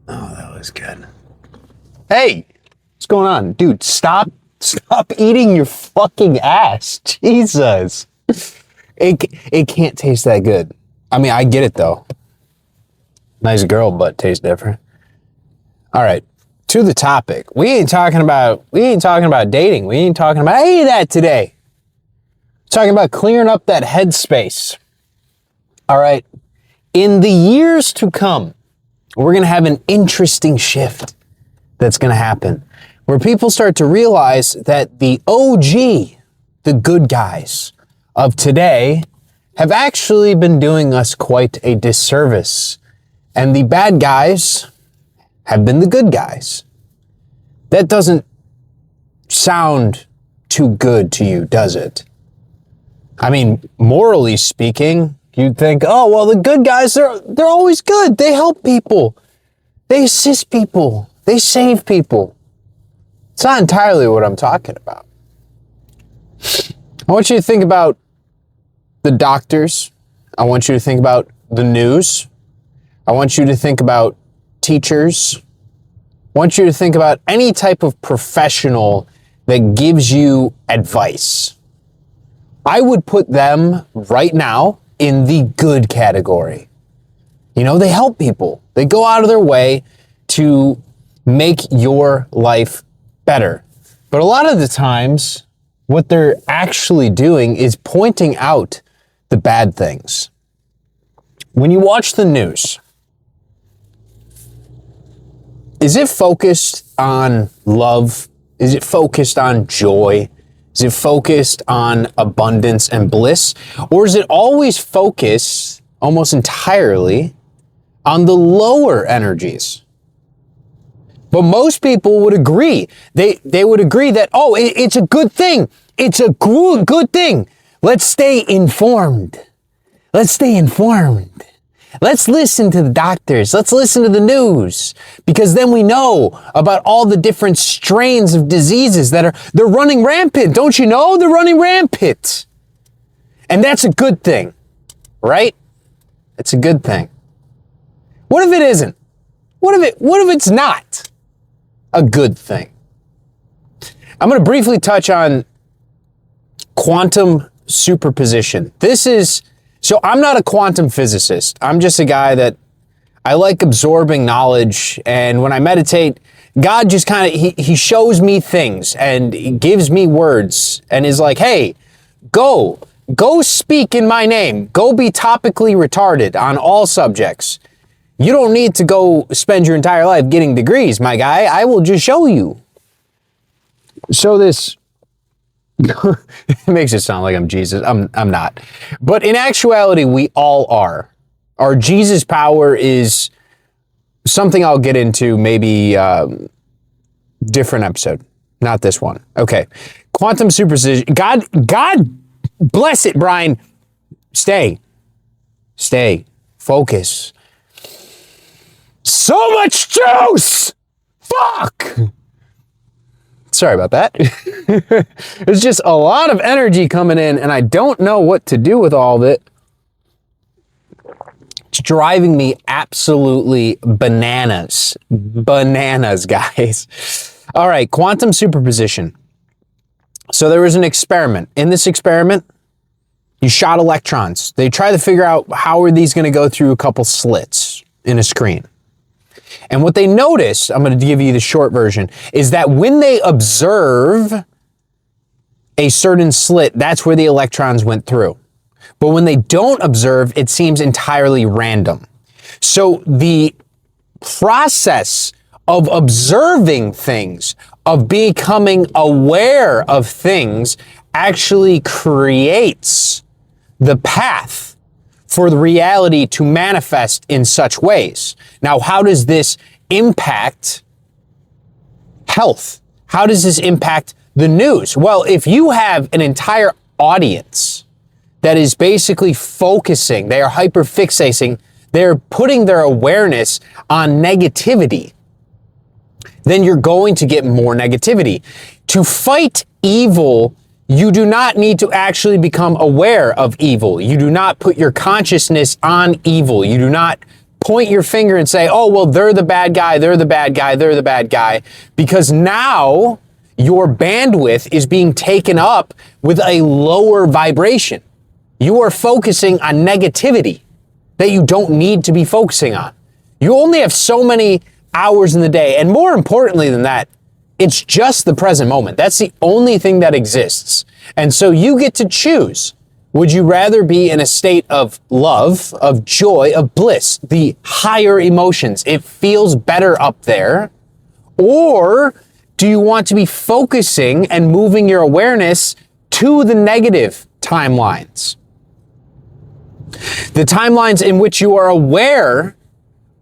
Oh, that was good. Hey, what's going on? Dude, stop eating your fucking ass. Jesus. It can't taste that good. I mean, I get it though. Nice girl, but tastes different. All right, to the topic. We ain't talking about dating. We ain't talking about any of that today. Talking about clearing up that headspace. All right. In the years to come, we're going to have an interesting shift that's going to happen where people start to realize that the OG, the good guys of today, have actually been doing us quite a disservice. And the bad guys have been the good guys. That doesn't sound too good to you, does it? I mean, morally speaking, you'd think, oh, well, the good guys, they're always good. They help people. They assist people. They save people. It's not entirely what I'm talking about. I want you to think about the doctors. I want you to think about the news. I want you to think about teachers. I want you to think about any type of professional that gives you advice. I would put them right now in the good category. You know, they help people. They go out of their way to make your life better. But a lot of the times, what they're actually doing is pointing out the bad things. When you watch the news, is it focused on love? Is it focused on joy? Is it focused on abundance and bliss? Or is it always focused almost entirely on the lower energies? But most people would agree. They would agree that, oh, it's a good thing. It's a good thing. Let's stay informed. Let's stay informed. Let's listen to the doctors. Let's listen to the news, because then we know about all the different strains of diseases they're running rampant. Don't you know? They're running rampant. And that's a good thing, right? It's a good thing. What if it isn't? What if it's not a good thing? I'm going to briefly touch on quantum superposition. So I'm not a quantum physicist. I'm just a guy that I like absorbing knowledge. And when I meditate, God just kind of, he shows me things and he gives me words and is like, hey, go speak in my name. Go be topically retarded on all subjects. You don't need to go spend your entire life getting degrees, my guy. I will just show you. So this, it makes it sound like I'm Jesus. I'm not. But in actuality, we all are. Our Jesus power is something I'll get into maybe different episode. Not this one. Okay. Quantum superposition. God bless it, Brian. Stay. Focus. So much juice! Fuck! Sorry about that. There's just a lot of energy coming in, and I don't know what to do with all of it. It's driving me absolutely bananas. Bananas, guys. All right, quantum superposition. So there was an experiment. In this experiment, you shot electrons. They try to figure out how are these going to go through a couple slits in a screen. And what they notice, I'm going to give you the short version, is that when they observe a certain slit, that's where the electrons went through. But when they don't observe, it seems entirely random. So the process of observing things, of becoming aware of things, actually creates the path for the reality to manifest in such ways. Now, how does this impact health? How does this impact the news? Well, if you have an entire audience that is basically focusing, they are hyperfixating, they're putting their awareness on negativity, then you're going to get more negativity. To fight evil, You do not need to actually become aware of evil. You do not put your consciousness on evil. You do not point your finger and say, oh, well, they're the bad guy, they're the bad guy, they're the bad guy. Because now your bandwidth is being taken up with a lower vibration. You are focusing on negativity that you don't need to be focusing on. You only have so many hours in the day. And more importantly than that, it's just the present moment. That's the only thing that exists. And so you get to choose. Would you rather be in a state of love, of joy, of bliss, the higher emotions? It feels better up there. Or do you want to be focusing and moving your awareness to the negative timelines? The timelines in which you are aware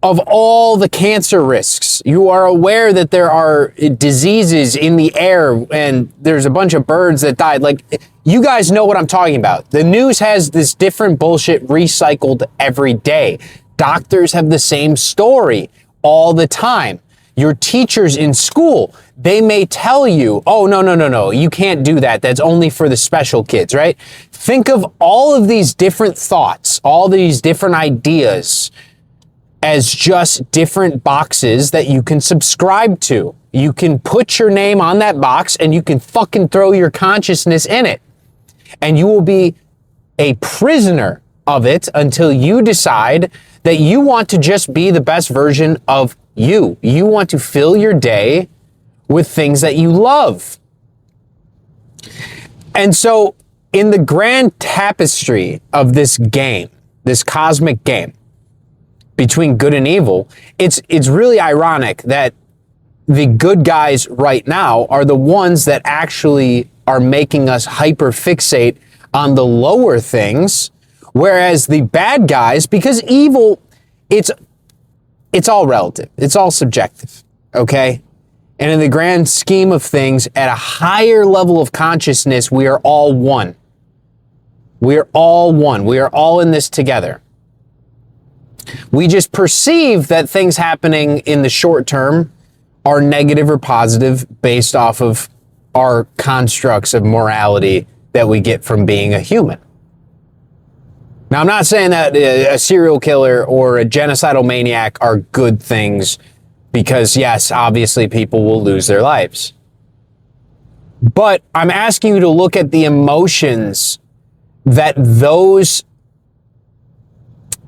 of all the cancer risks. You are aware that there are diseases in the air and there's a bunch of birds that died. Like, you guys know what I'm talking about. The news has this different bullshit recycled every day. Doctors have the same story all the time. Your teachers in school, they may tell you, oh, no, you can't do that. That's only for the special kids, right? Think of all of these different thoughts, all these different ideas as just different boxes that you can subscribe to. You can put your name on that box and you can fucking throw your consciousness in it. And you will be a prisoner of it until you decide that you want to just be the best version of you. You want to fill your day with things that you love. And so in the grand tapestry of this game, this cosmic game, between good and evil, it's really ironic that the good guys right now are the ones that actually are making us hyper fixate on the lower things, whereas the bad guys, because evil, it's all relative, it's all subjective, okay? And in the grand scheme of things, at a higher level of consciousness, we are all one. We are all one. We are all in this together. We just perceive that things happening in the short term are negative or positive based off of our constructs of morality that we get from being a human. Now, I'm not saying that a serial killer or a genocidal maniac are good things because, yes, obviously people will lose their lives. But I'm asking you to look at the emotions that those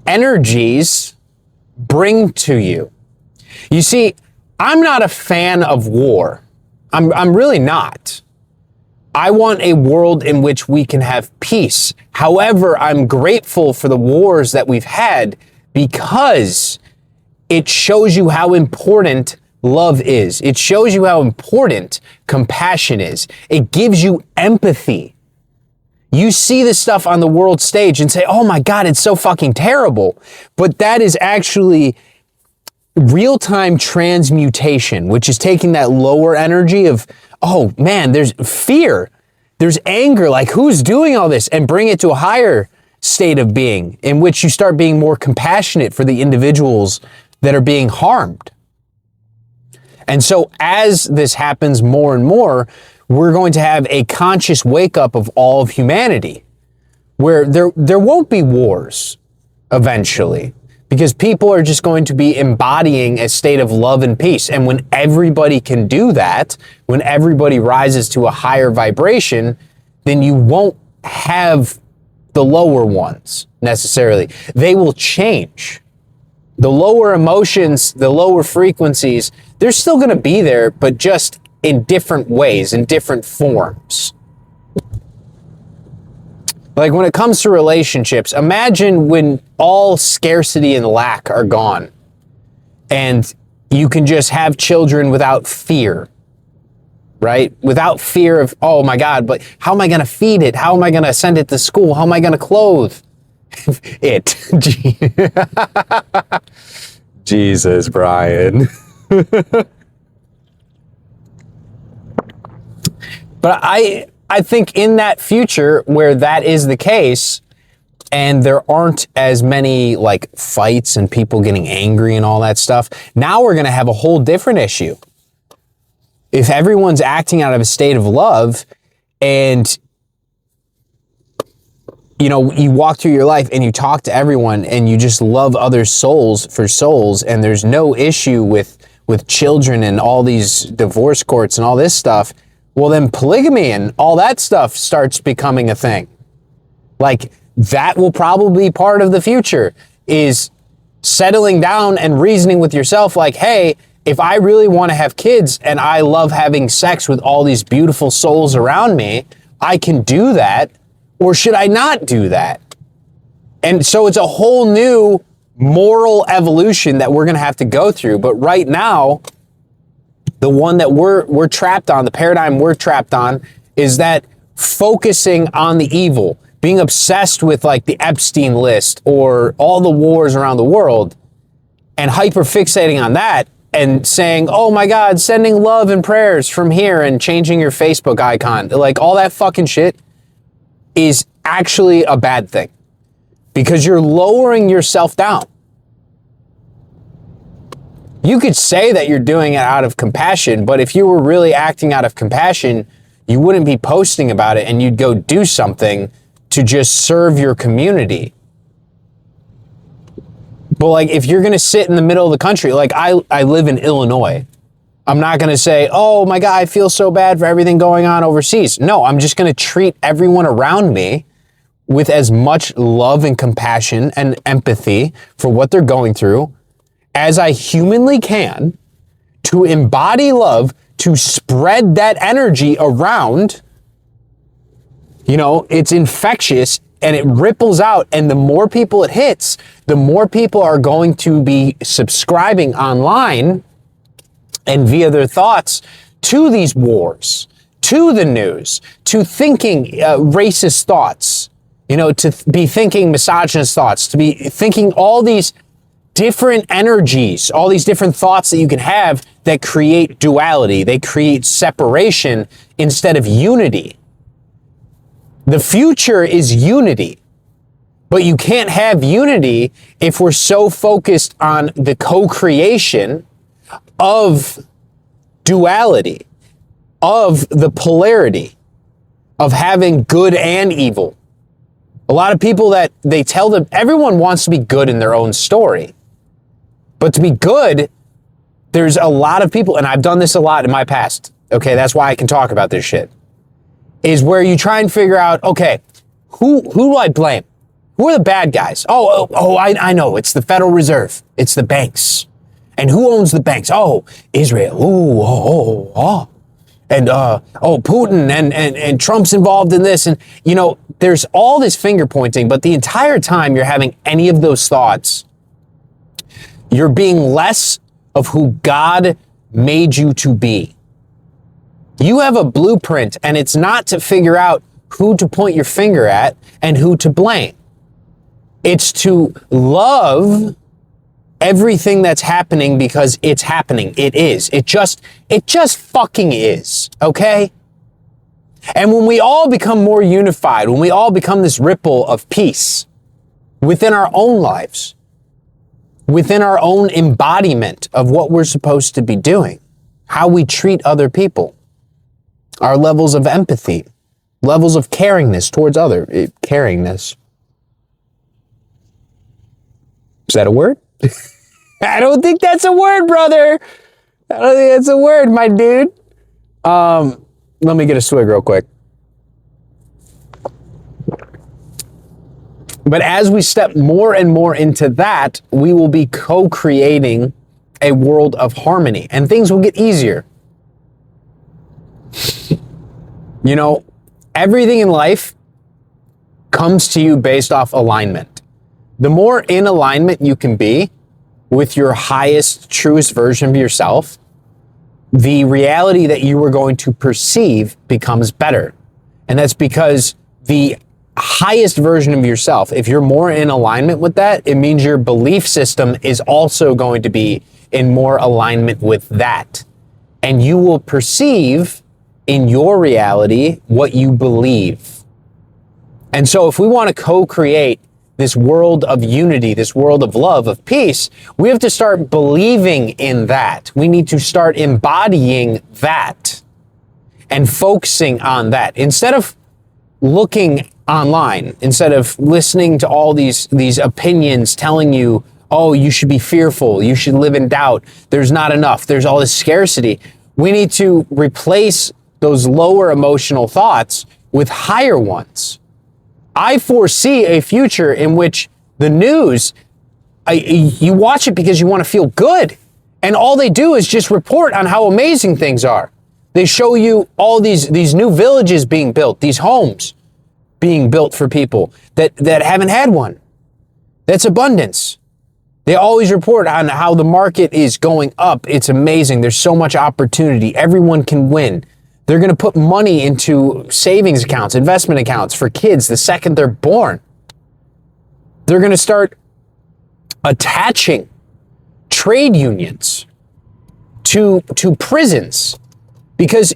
energies bring to you. You see, I'm not a fan of war. I'm really not. I want a world in which we can have peace. However, I'm grateful for the wars that we've had because it shows you how important love is. It shows you how important compassion is. It gives you empathy. You see this stuff on the world stage and say, oh my God, it's so fucking terrible. But that is actually real-time transmutation, which is taking that lower energy of, oh man, there's fear, there's anger, like who's doing all this, and bring it to a higher state of being in which you start being more compassionate for the individuals that are being harmed. And so as this happens more and more, we're going to have a conscious wake up of all of humanity where there won't be wars eventually because people are just going to be embodying a state of love and peace. And when everybody can do that, when everybody rises to a higher vibration, then you won't have the lower ones necessarily. They will change. The lower emotions, the lower frequencies, they're still going to be there, but just in different ways, in different forms. Like when it comes to relationships, imagine when all scarcity and lack are gone and you can just have children without fear, right? Without fear of, oh my God, but how am I going to feed it? How am I going to send it to school? How am I going to clothe it? Jesus, Brian. But I think in that future where that is the case and there aren't as many like fights and people getting angry and all that stuff, now we're going to have a whole different issue. If everyone's acting out of a state of love and you know, you walk through your life and you talk to everyone and you just love other souls for souls, and there's no issue with children and all these divorce courts and all this stuff, well, then polygamy and all that stuff starts becoming a thing. Like, that will probably be part of the future, is settling down and reasoning with yourself like, hey, if I really want to have kids and I love having sex with all these beautiful souls around me, I can do that. Or should I not do that? And so it's a whole new moral evolution that we're going to have to go through. But right now, the one that we're trapped on, the paradigm we're trapped on, is that focusing on the evil, being obsessed with like the Epstein list or all the wars around the world, and hyper fixating on that and saying, oh my God, sending love and prayers from here and changing your Facebook icon, like all that fucking shit is actually a bad thing, because you're lowering yourself down. You could say that you're doing it out of compassion, but if you were really acting out of compassion, you wouldn't be posting about it and you'd go do something to just serve your community. But like, if you're going to sit in the middle of the country, like I live in Illinois, I'm not going to say, oh my God, I feel so bad for everything going on overseas. No, I'm just going to treat everyone around me with as much love and compassion and empathy for what they're going through as I humanly can, to embody love, to spread that energy around. You know, it's infectious and it ripples out. And the more people it hits, the more people are going to be subscribing online and via their thoughts to these wars, to the news, to thinking racist thoughts, you know, to be thinking misogynist thoughts, to be thinking all these different energies, all these different thoughts that you can have that create duality. They create separation instead of unity. The future is unity, but you can't have unity if we're so focused on the co-creation of duality, of the polarity, of having good and evil. A lot of people that they tell them, everyone wants to be good in their own story. But to be good, there's a lot of people, and I've done this a lot in my past, okay, that's why I can talk about this shit, is where you try and figure out, okay, who do I blame? Who are the bad guys? I know, it's the Federal Reserve, it's the banks. And who owns the banks? Oh, Israel. And Putin and Trump's involved in this. And, you know, there's all this finger pointing, but the entire time you're having any of those thoughts, you're being less of who God made you to be. You have a blueprint, and it's not to figure out who to point your finger at and who to blame. It's to love everything that's happening because it's happening. It is. It just fucking is, okay? And when we all become more unified, when we all become this ripple of peace within our own lives, within our own embodiment of what we're supposed to be doing, how we treat other people, our levels of empathy, levels of caringness towards caringness. Is that a word? I don't think that's a word, brother. I don't think that's a word, my dude. Let me get a swig real quick. But as we step more and more into that, we will be co-creating a world of harmony, and things will get easier. You know, everything in life comes to you based off alignment. The more in alignment you can be with your highest, truest version of yourself, the reality that you are going to perceive becomes better. And that's because the highest version of yourself, if you're more in alignment with that, it means your belief system is also going to be in more alignment with that. And you will perceive in your reality what you believe. And so if we want to co-create this world of unity, this world of love, of peace, we have to start believing in that. We need to start embodying that and focusing on that. Instead of looking online, instead of listening to all these opinions telling you, oh, you should be fearful, you should live in doubt, there's not enough, there's all this scarcity, we need to replace those lower emotional thoughts with higher ones. I foresee a future in which the news, you watch it because you want to feel good. And all they do is just report on how amazing things are. They show you all these new villages being built, these homes being built for people that haven't had one. That's abundance. They always report on how the market is going up. It's amazing. There's so much opportunity. Everyone can win. They're going to put money into savings accounts, investment accounts for kids the second they're born. They're going to start attaching trade unions to prisons, because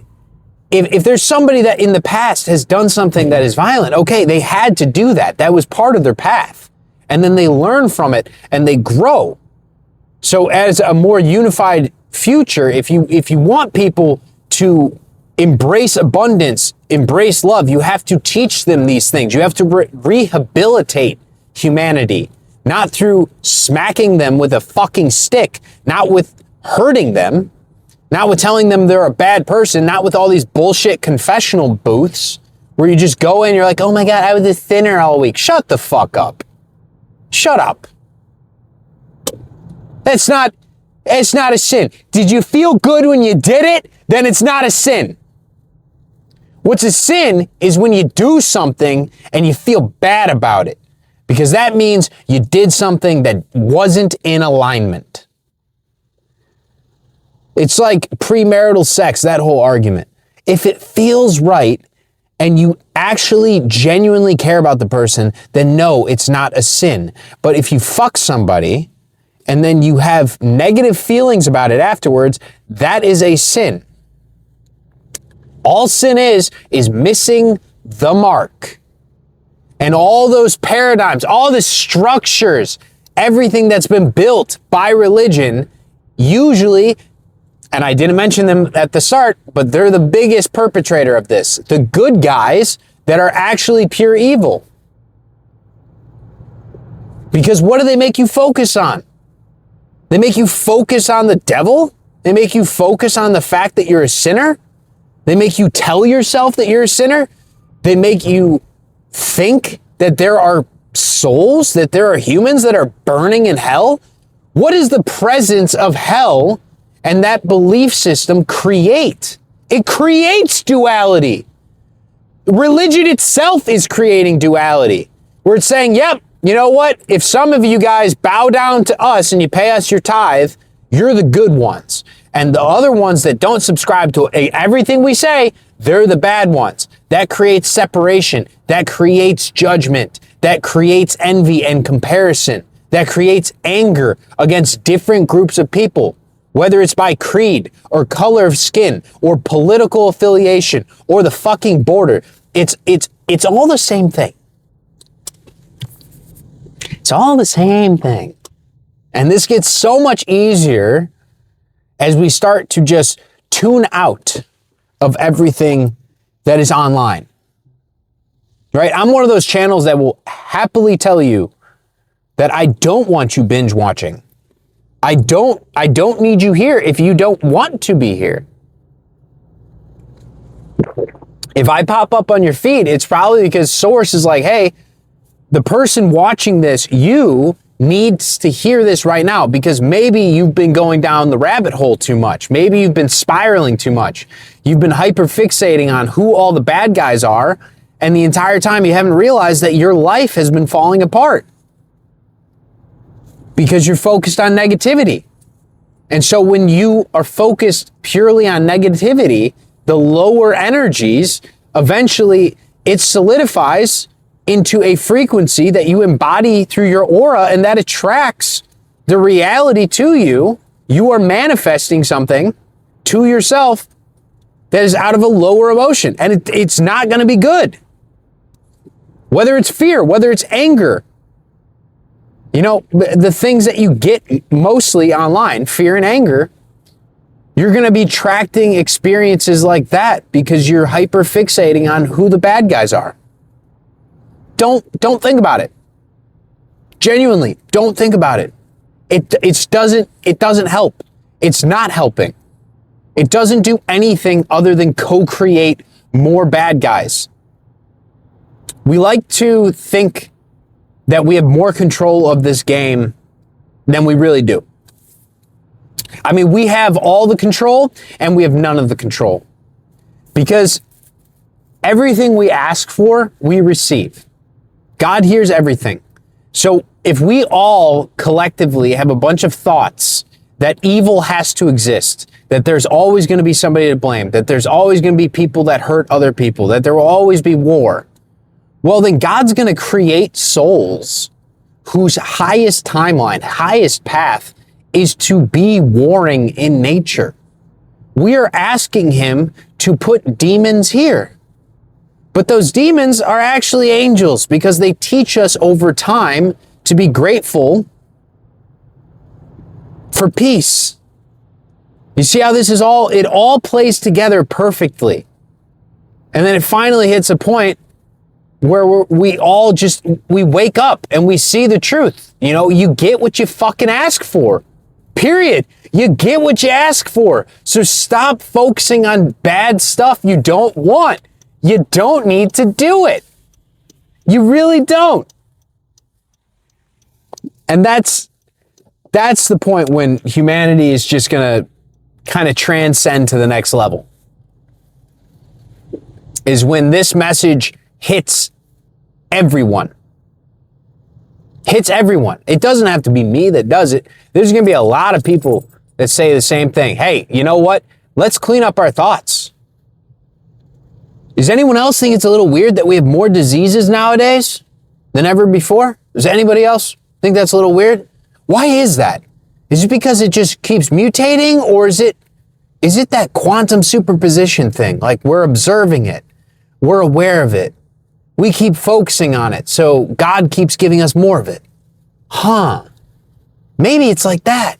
if there's somebody that in the past has done something that is violent, okay, they had to do that. That was part of their path. And then they learn from it and they grow. So as a more unified future, if you want people to embrace abundance, embrace love, you have to teach them these things. You have to rehabilitate humanity, not through smacking them with a fucking stick, not with hurting them, not with telling them they're a bad person, not with all these bullshit confessional booths where you just go in, you're like, oh my God, I was a sinner all week. Shut the fuck up. Shut up. It's not a sin. Did you feel good when you did it? Then it's not a sin. What's a sin is when you do something and you feel bad about it, because that means you did something that wasn't in alignment. It's like premarital sex, that whole argument. If it feels right and you actually genuinely care about the person, then no, it's not a sin. But if you fuck somebody and then you have negative feelings about it afterwards, that is a sin. All sin is missing the mark. And all those paradigms, all the structures, everything that's been built by religion, usually, and I didn't mention them at the start, but they're the biggest perpetrator of this. The good guys that are actually pure evil. Because what do they make you focus on? They make you focus on the devil? They make you focus on the fact that you're a sinner? They make you tell yourself that you're a sinner? They make you think that there are souls, that there are humans that are burning in hell? What does the presence of hell and that belief system create? It creates duality. Religion itself is creating duality, where it's saying, yep, you know what? If some of you guys bow down to us and you pay us your tithe, you're the good ones. And the other ones that don't subscribe to everything we say, they're the bad ones. That creates separation. That creates judgment. That creates envy and comparison. That creates anger against different groups of people, whether it's by creed or color of skin or political affiliation or the fucking border. It's all the same thing. It's all the same thing. And this gets so much easier as we start to just tune out of everything that is online. Right? I'm one of those channels that will happily tell you that I don't want you binge watching. I don't need you here if you don't want to be here. If I pop up on your feed, it's probably because Source is like, hey, the person watching this, you needs to hear this right now, because maybe you've been going down the rabbit hole too much. Maybe you've been spiraling too much. You've been hyper fixating on who all the bad guys are, and the entire time you haven't realized that your life has been falling apart because you're focused on negativity. And so when you are focused purely on negativity, the lower energies, eventually it solidifies into a frequency that you embody through your aura, and that attracts the reality to you. You are manifesting something to yourself that is out of a lower emotion, and it's not going to be good. Whether it's fear, whether it's anger, you know, the things that you get mostly online, fear and anger, you're going to be attracting experiences like that because you're hyper fixating on who the bad guys are. Don't think about it. Genuinely, don't think about it. It doesn't help. It's not helping. It doesn't do anything other than co-create more bad guys. We like to think that we have more control of this game than we really do. I mean, we have all the control and we have none of the control. Because everything we ask for, we receive. God hears everything. So if we all collectively have a bunch of thoughts that evil has to exist, that there's always going to be somebody to blame, that there's always going to be people that hurt other people, that there will always be war, well, then God's going to create souls whose highest timeline, highest path is to be warring in nature. We are asking him to put demons here. But those demons are actually angels because they teach us over time to be grateful for peace. You see how this is it all plays together perfectly. And then it finally hits a point where we wake up and we see the truth. You know, you get what you fucking ask for. Period. You get what you ask for. So stop focusing on bad stuff you don't want. You don't need to do it. You really don't. And that's the point when humanity is just going to kind of transcend to the next level. Is when this message hits everyone. Hits everyone. It doesn't have to be me that does it. There's going to be a lot of people that say the same thing. Hey, you know what? Let's clean up our thoughts. Does anyone else think it's a little weird that we have more diseases nowadays than ever before? Does anybody else think that's a little weird? Why is that? Is it because it just keeps mutating, or is it that quantum superposition thing? Like, we're observing it. We're aware of it. We keep focusing on it, so God keeps giving us more of it. Huh. Maybe it's like that.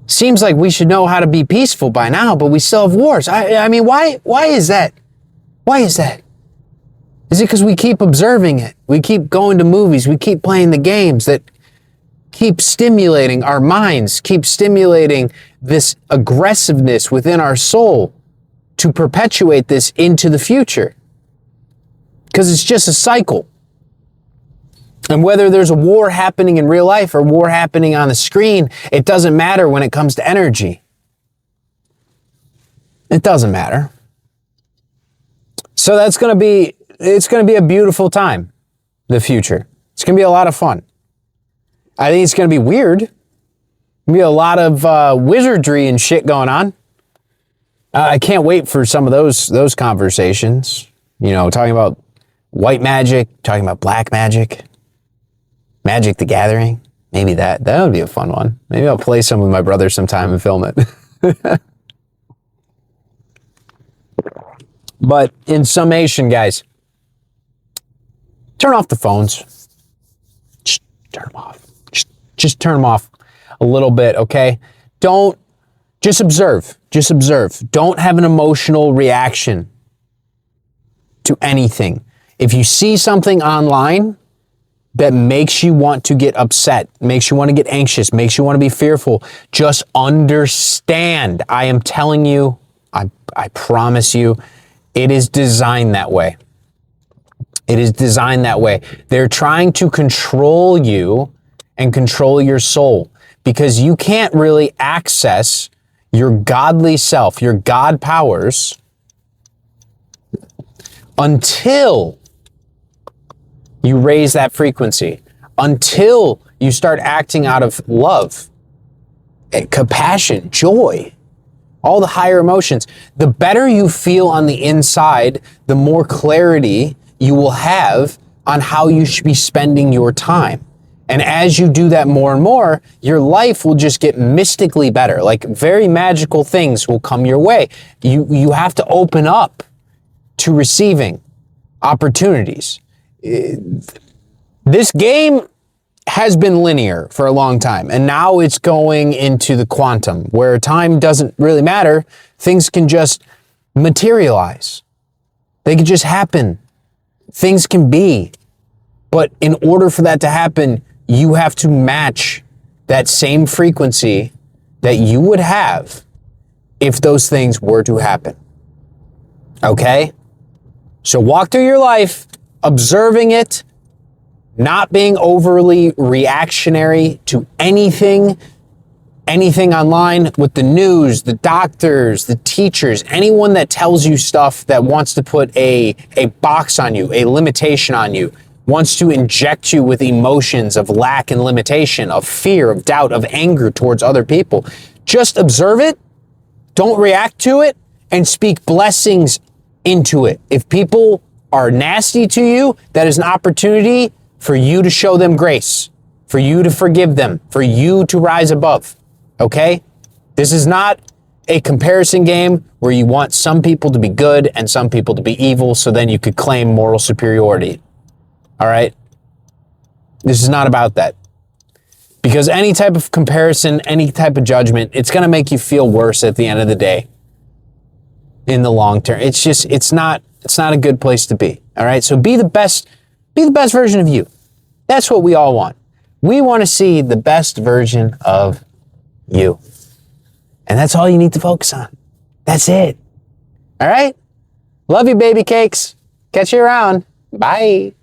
Seems like we should know how to be peaceful by now, but we still have wars. I mean, why is that? Why is that? Is it because we keep observing it? We keep going to movies. We keep playing the games that keep stimulating our minds, keep stimulating this aggressiveness within our soul to perpetuate this into the future. Because it's just a cycle. And whether there's a war happening in real life or war happening on the screen, it doesn't matter when it comes to energy. It doesn't matter. So it's going to be a beautiful time, the future. It's going to be a lot of fun. I think it's going to be weird. There'll be a lot of wizardry and shit going on. I can't wait for some of those conversations. You know, talking about white magic, talking about black magic. Magic the Gathering, maybe that would be a fun one. Maybe I'll play some with my brother sometime and film it. But in summation, guys, turn off the phones. Just turn them off. Just turn them off a little bit, okay? Just observe. Just observe. Don't have an emotional reaction to anything. If you see something online that makes you want to get upset, makes you want to get anxious, makes you want to be fearful, just understand. I am telling you, I promise you, it is designed that way. It is designed that way. They're trying to control you and control your soul because you can't really access your godly self, your God powers, until you raise that frequency, until you start acting out of love, compassion, joy, all the higher emotions. The better you feel on the inside, the more clarity you will have on how you should be spending your time. And as you do that more and more, your life will just get mystically better. Like very magical things will come your way. You have to open up to receiving opportunities. This game has been linear for a long time, and now it's going into the quantum, where time doesn't really matter. Things can just materialize. They could just happen. Things can be. But in order for that to happen, you have to match that same frequency that you would have if those things were to happen. Okay? So walk through your life observing it, not being overly reactionary to anything online with the news, the doctors, the teachers, anyone that tells you stuff that wants to put a box on you, a limitation on you, wants to inject you with emotions of lack and limitation, of fear, of doubt, of anger towards other people. Just observe it, don't react to it, and speak blessings into it. If people are nasty to you, that is an opportunity for you to show them grace, for you to forgive them, for you to rise above. Okay? This is not a comparison game where you want some people to be good and some people to be evil so then you could claim moral superiority. All right? This is not about that. Because any type of comparison, any type of judgment, it's going to make you feel worse at the end of the day. In the long term. It's not a good place to be. All right? So be the best version of you. That's what we all want. We want to see the best version of you. And that's all you need to focus on. That's it. All right? Love you, baby cakes. Catch you around. Bye.